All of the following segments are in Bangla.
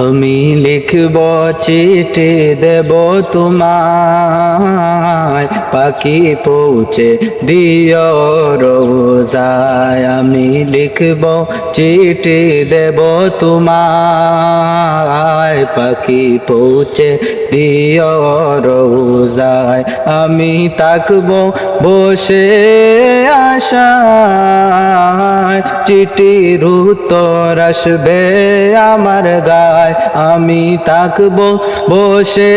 আমি লিখব চিঠি দেব তোমায়, পাখি পৌঁছে দিও রোজায়। আমি লিখব চিঠি দেব তোমায়, পাখি পৌঁছে দিও রোজায়। আমি থাকব বসে আশায়, চিঠির উত্তর আসবে আমার গায়। আমি থাকব বসে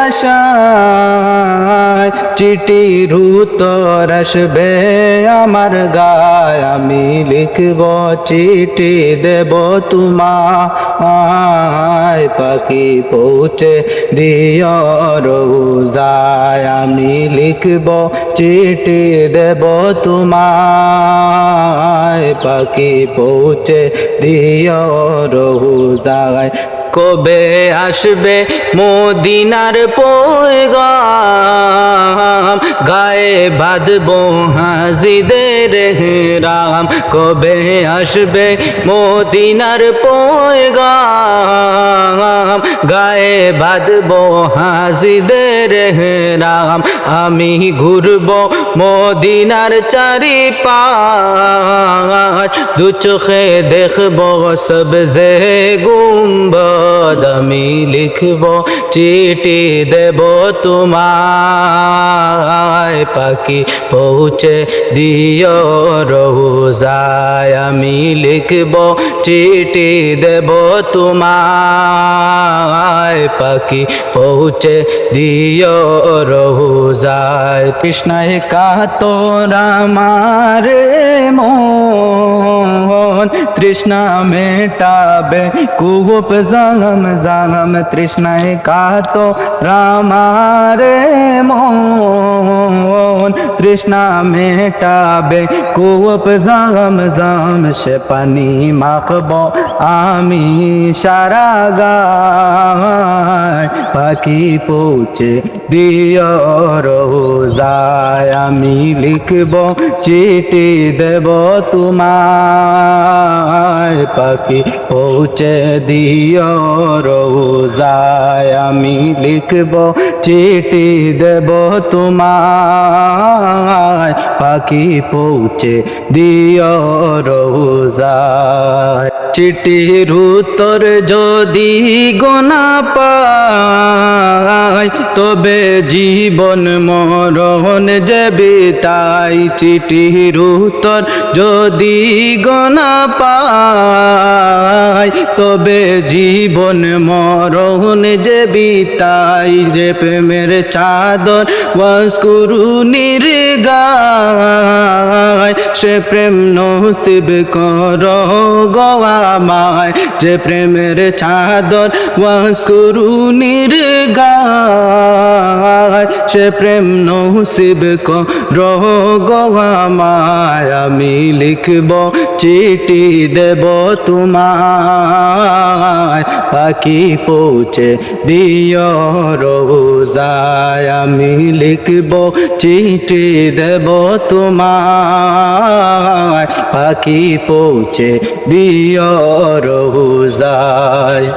আশায়, চিঠির উত্তর আসবে আমার গায়। আমি লিখব চিঠি দেব তোমায়, পাখি পৌঁছে দিও রোজায়। আমি লিখব চিঠি দেব তোমায়, পাখি পৌঁছে দিও রোজায়। কবে আসবে মদিনার পয়গাম, গায়ে বাঁধবো হাজিদের রাম। কবে আসবে মদিনার পয়গাম, গায়ে বাঁধবো হাজিদের রাম। আমি ঘুরবো মদিনার চারিপাশ, দু চোখে দেখবো সবজে গুম্বদ। আমি লিখব চিঠি দেব তোমায়, পাখি পৌঁছে দিও রোজায়। আমি লিখব চিঠি দেব তোমায়, পাখি পৌঁছে দিও রোজায়। তৃষ্ণায় কাতর আমার মন, তৃষ্ণা মেটাবে কূপ জাগম জাগম। তৃষ্ণায় কাতর আমার মন, তৃষ্ণা মেটাবে কূপ জাগম জাগম। সে পানি মাখবো আমি সারা গায়, পাখি পৌঁছে দিও রোজায়। আমি লিখব চিঠি দেব তোমায়, পাখি পৌঁছে দিও রোজায়। আমি লিখব চিঠি দেব তোমায়, পাখি পৌঁছে দিও রোজায়। চিঠির উত্তর যদি গোনা পাই, তবে জীবন মরণ যে বিতাই। চিঠির উত্তর যদি গোনা পাই, তবে জীবন মরণ যে বিতাই। যে প্রেমের চাদর ওয়াসকুরুনির গায়, সে প্রেম নসিব করো গো আমায়। যে প্রেমের চাদর ওয়াসকুরুনির গায়, সে প্রেম নসিব করো গো আমায়। আমি লিখব চিঠি দেব তোমায়, পাখি পৌঁছে দিও রোজায়। আমি লিখব চিঠি দেব তোমায়, পাখি পৌঁছে দিও রোজায়।